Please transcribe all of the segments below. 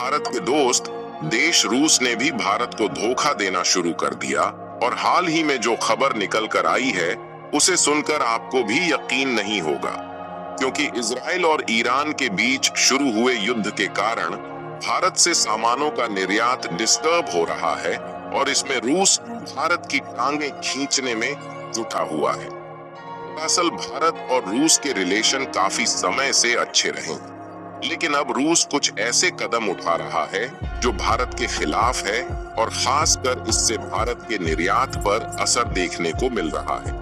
भारत के दोस्त देश रूस ने भी भारत को धोखा देना शुरू कर दिया और हाल ही में जो खबर निकल कर आई है उसे सुनकर आपको भी यकीन नहीं होगा, क्योंकि इजराइल और ईरान के बीच शुरू हुए युद्ध के कारण भारत से सामानों का निर्यात डिस्टर्ब हो रहा है और इसमें रूस भारत की टांगें खींचने में जुटा हुआ है। दरअसल भारत और रूस के रिलेशन काफी समय से अच्छे रहे, लेकिन अब रूस कुछ ऐसे कदम उठा रहा है जो भारत के खिलाफ है और खासकर इससे भारत के निर्यात पर असर देखने को मिल रहा है,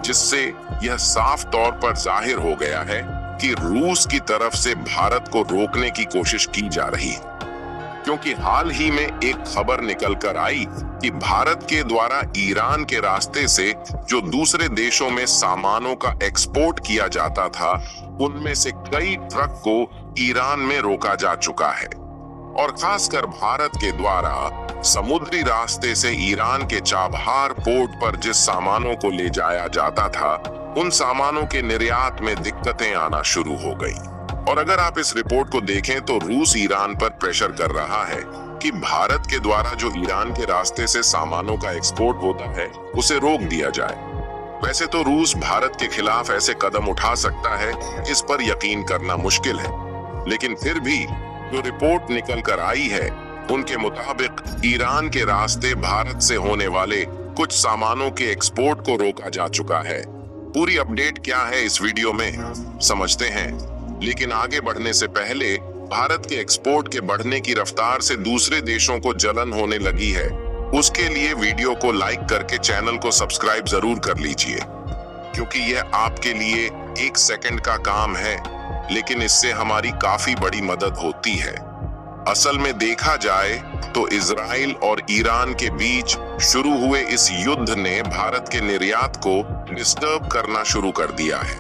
जिससे यह साफ तौर पर जाहिर हो गया है कि रूस की तरफ से भारत को रोकने की कोशिश की जा रही है। क्योंकि हाल ही में एक खबर निकल कर आई कि भारत के द्वारा ईरान के रास्ते से जो दूसरे देशों में सामानों का एक्सपोर्ट किया जाता था, उनमें से कई ट्रक को ईरान में रोका जा चुका है और खासकर भारत के द्वारा समुद्री रास्ते से ईरान के चाबहार पोर्ट पर जिस सामानों को ले जाया जाता था, उन सामानों के निर्यात में दिक्कतें आना शुरू हो गई। और अगर आप इस रिपोर्ट को देखें तो रूस ईरान पर प्रेशर कर रहा है कि भारत के द्वारा जो ईरान के रास्ते से सामानों का एक्सपोर्ट होता है उसे रोक दिया जाए। वैसे तो रूस भारत के खिलाफ ऐसे कदम उठा सकता है, इस पर यकीन करना मुश्किल है, लेकिन फिर भी जो रिपोर्ट निकल कर आई है उनके मुताबिक ईरान के रास्ते भारत से होने वाले कुछ सामानों के एक्सपोर्ट को रोका जा चुका है। पूरी अपडेट क्या है इस वीडियो में समझते हैं, लेकिन आगे बढ़ने से पहले भारत के एक्सपोर्ट के बढ़ने की रफ्तार से दूसरे देशों को जलन होने लगी है, उसके लिए वीडियो को लाइक करके चैनल को सब्सक्राइब जरूर कर लीजिए, क्योंकि यह आपके लिए 1 सेकंड का काम है, लेकिन इससे हमारी काफी बड़ी मदद होती है। असल में देखा जाए तो इजराइल और ईरान के बीच शुरू हुए इस युद्ध ने भारत के निर्यात को डिस्टर्ब करना शुरू कर दिया है।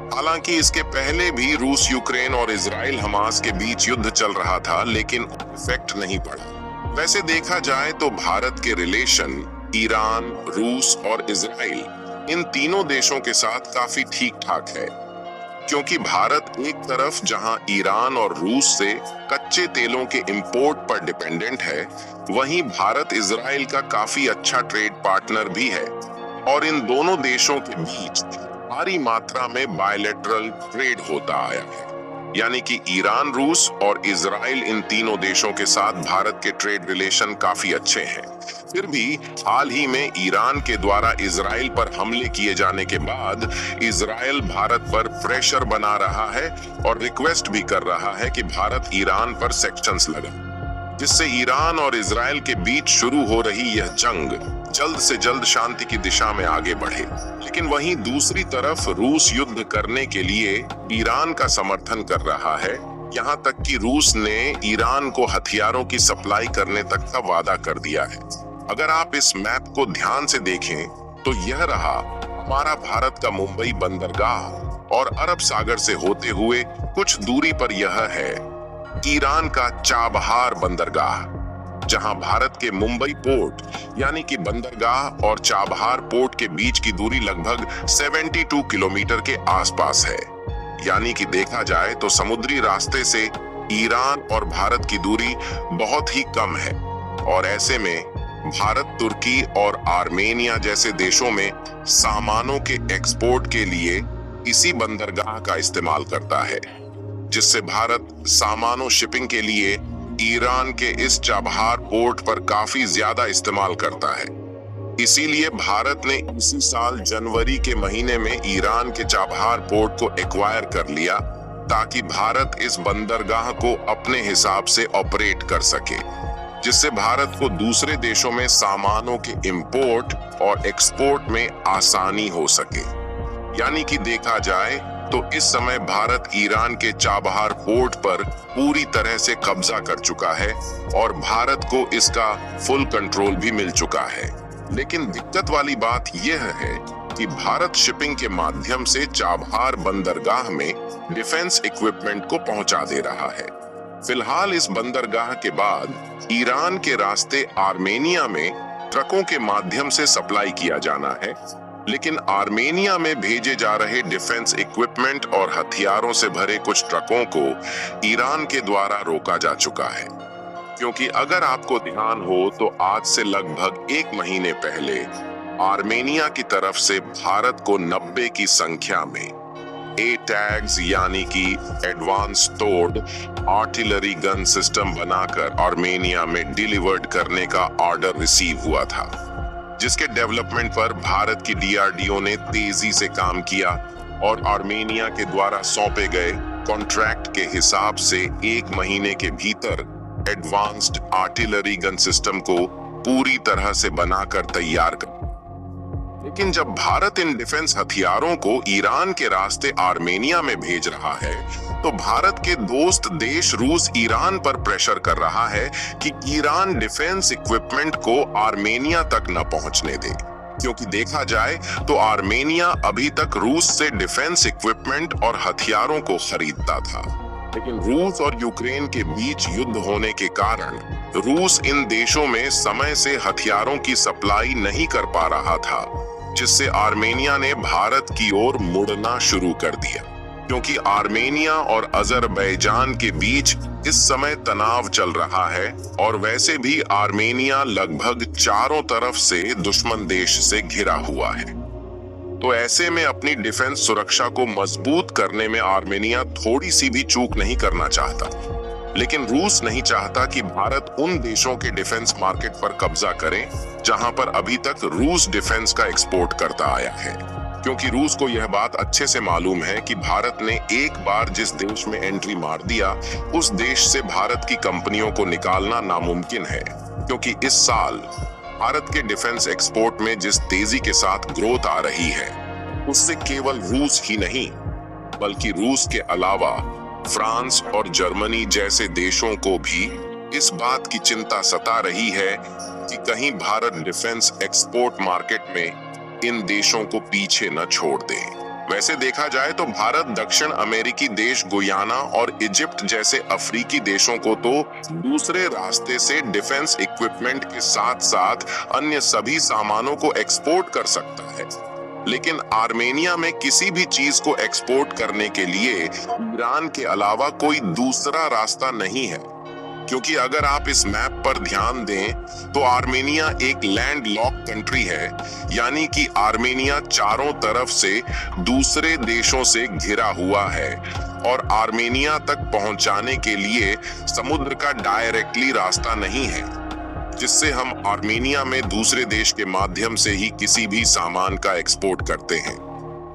हालांकि इसके पहले भी रूस यूक्रेन और इजराइल हमास के बीच युद्ध चल रहा था, लेकिन इफेक्ट नहीं पड़ा। वैसे देखा जाए तो भारत के रिलेशन ईरान, रूस और इजराइल इन तीनों देशों के साथ काफी ठीक ठाक है, क्योंकि भारत एक तरफ जहां ईरान और रूस से कच्चे तेलों के इंपोर्ट पर डिपेंडेंट है, वहीं भारत इजराइल का काफी अच्छा ट्रेड पार्टनर भी है और इन दोनों देशों के बीच भारी मात्रा में बायलैटरल ट्रेड होता आया है। यानी कि ईरान, रूस और इजराइल इन तीनों देशों के साथ भारत के ट्रेड रिलेशन काफी अच्छे हैं। फिर भी हाल ही में ईरान के द्वारा इजराइल पर हमले किए जाने के बाद इजराइल भारत पर प्रेशर बना रहा है और रिक्वेस्ट भी कर रहा है कि भारत ईरान पर सैंक्शंस लगाए, जिससे ईरान और इजराइल के बीच शुरू हो रही यह जंग जल्द से जल्द शांति की दिशा में आगे बढ़े। लेकिन वहीं दूसरी तरफ रूस युद्ध करने के लिए ईरान का समर्थन कर रहा है, यहाँ तक कि रूस ने ईरान को हथियारों की सप्लाई करने तक का वादा कर दिया है। अगर आप इस मैप को ध्यान से देखें तो यह रहा हमारा भारत का मुंबई बंदरगाह और अरब सागर से होते हुए कुछ दूरी पर यह है ईरान का चाबहार बंदरगाह, जहां भारत के मुंबई पोर्ट यानी कि बंदरगाह और चाबहार पोर्ट के बीच की दूरी लगभग 72 किलोमीटर के आसपास है। यानी कि देखा जाए तो समुद्री रास्ते से ईरान और भारत की दूरी बहुत ही कम है और ऐसे में भारत तुर्की और आर्मेनिया जैसे देशों में सामानों के एक्सपोर्ट के लिए इसी बंदरगाह का इस्तेमाल करता है, जिससे भारत सामानों शिपिंग के लिए ईरान के इस चाबहार पोर्ट पर काफी ज्यादा इस्तेमाल करता है। इसीलिए भारत ने इसी साल जनवरी के महीने में ईरान के चाबहार पोर्ट को एक्वायर कर लिया, ताकि भारत इस बंदरगाह को अपने हिसाब से ऑपरेट कर सके, जिससे भारत को दूसरे देशों में सामानों के इंपोर्ट और एक्सपोर्ट में आसानी हो सके। यानी कि देखा जाए तो इस समय भारत ईरान के चाबहार पोर्ट पर पूरी तरह से कब्जा कर चुका है और भारत को इसका फुल कंट्रोल भी मिल चुका है। लेकिन दिक्कत वाली बात यह है कि भारत शिपिंग के माध्यम से चाबहार बंदरगाह में डिफेंस इक्विपमेंट को पहुंचा दे रहा है। फिलहाल इस बंदरगाह के बाद ईरान के रास्ते आर्मेनिया में ट्रकों के माध्यम से सप्लाई किया जाना है लेकिन आर्मेनिया में भेजे जा रहे डिफेंस इक्विपमेंट और हथियारों से भरे कुछ ट्रकों को ईरान के द्वारा रोका जा चुका है। क्योंकि अगर आपको ध्यान हो तो आज से लगभग 1 महीने पहले आर्मेनिया की तरफ से भारत को 90 की संख्या में A-टैग्स यानी कि एडवांस टोर्ड आर्टिलरी गन सिस्टम बनाकर आर्मेनिया में डिलीवर्ड करने का ऑर्डर रिसीव हुआ था, जिसके डेवलपमेंट पर भारत की DRDO ने तेजी से काम किया और आर्मेनिया के द्वारा सौंपे गए कॉन्ट्रैक्ट के हिसाब से 1 महीने के भीतर एडवांस्ड आर्टिलरी गन सिस्टम को पूरी तरह से बनाकर तैयार कर। लेकिन जब भारत इन डिफेंस हथियारों को ईरान के रास्ते आर्मेनिया में भेज रहा है, तो भारत के दोस्त देश रूस ईरान पर प्रेशर कर रहा है कि ईरान डिफेंस इक्विपमेंट को आर्मेनिया तक न पहुंचने दे। क्योंकि देखा जाए तो आर्मेनिया अभी तक रूस से डिफेंस इक्विपमेंट और हथियारों को खरीदता था, लेकिन रूस और यूक्रेन के बीच युद्ध होने के कारण रूस इन देशों में समय से हथियारों की सप्लाई नहीं कर पा रहा था, जिससे आर्मेनिया ने भारत की ओर मुड़ना शुरू कर दिया। क्योंकि आर्मेनिया और अजरबैजान के बीच इस समय तनाव चल रहा है और वैसे भी आर्मेनिया लगभग चारों तरफ से दुश्मन देश से घिरा हुआ है। तो ऐसे में अपनी डिफेंस सुरक्षा को मजबूत करने में आर्मेनिया थोड़ी सी भी चूक नहीं करना चाहता, लेकिन रूस नहीं चाहता कि भारत उन देशों के डिफेंस मार्केट पर कब्जा करे जहां पर अभी तक रूस डिफेंस का एक्सपोर्ट करता आया है। क्योंकि रूस को यह बात अच्छे से मालूम है कि भारत ने एक बार जिस देश में एंट्री मार दिया, उस देश से भारत की कंपनियों को निकालना नामुमकिन है। क्योंकि इस साल भारत के डिफेंस एक्सपोर्ट में जिस तेजी के साथ ग्रोथ आ रही है, उससे केवल रूस ही नहीं बल्कि रूस के अलावा फ्रांस और जर्मनी जैसे देशों को भी इस बात की चिंता सता रही है कि कहीं भारत डिफेंस एक्सपोर्ट मार्केट में इन देशों को पीछे न छोड़ दे। वैसे देखा जाए तो भारत दक्षिण अमेरिकी देश गुयाना और इजिप्ट जैसे अफ्रीकी देशों को तो दूसरे रास्ते से डिफेंस इक्विपमेंट के साथ साथ अन्य सभी सामानों को एक्सपोर्ट कर सकता है, लेकिन आर्मेनिया में किसी भी चीज को एक्सपोर्ट करने के लिए ईरान के अलावा कोई दूसरा रास्ता नहीं है। क्योंकि अगर आप इस मैप पर ध्यान दें तो आर्मेनिया एक लैंड लॉक कंट्री है, यानी कि आर्मेनिया चारों तरफ से दूसरे देशों से घिरा हुआ है और आर्मेनिया तक पहुंचाने के लिए समुद्र का डायरेक्टली रास्ता नहीं है, जिससे हम आर्मेनिया में दूसरे देश के माध्यम से ही किसी भी सामान का एक्सपोर्ट करते हैं।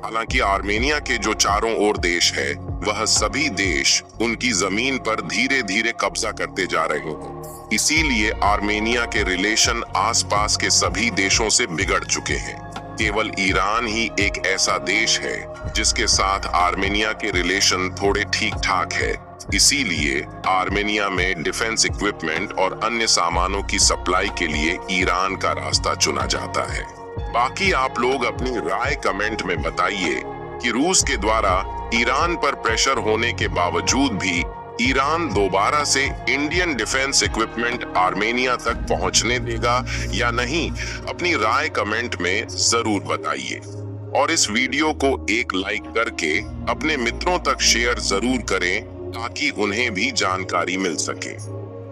हालांकि आर्मेनिया के जो चारों ओर देश है, वह सभी देश उनकी जमीन पर धीरे धीरे कब्जा करते जा रहे हैं। इसीलिए आर्मेनिया के रिलेशन आसपास के सभी देशों से बिगड़ चुके हैं। केवल ईरान ही एक ऐसा देश है जिसके साथ आर्मेनिया के रिलेशन थोड़े ठीक ठाक है। इसीलिए आर्मेनिया में डिफेंस इक्विपमेंट और अन्य सामानों की सप्लाई के लिए ईरान का रास्ता चुना जाता है। बाकी आप लोग अपनी राय कमेंट में बताइए कि रूस के द्वारा ईरान पर प्रेशर होने के बावजूद भी ईरान दोबारा से इंडियन डिफेंस इक्विपमेंट आर्मेनिया तक पहुंचने देगा या नहीं। अपनी राय कमेंट में जरूर बताइए और इस वीडियो को एक लाइक करके अपने मित्रों तक शेयर जरूर करें ताकि उन्हें भी जानकारी मिल सके।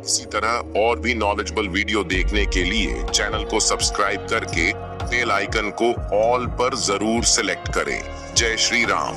इसी तरह और भी नॉलेजेबल वीडियो देखने के लिए चैनल को सब्सक्राइब करके बेल आइकन को ऑल पर जरूर सिलेक्ट करें। जय श्री राम।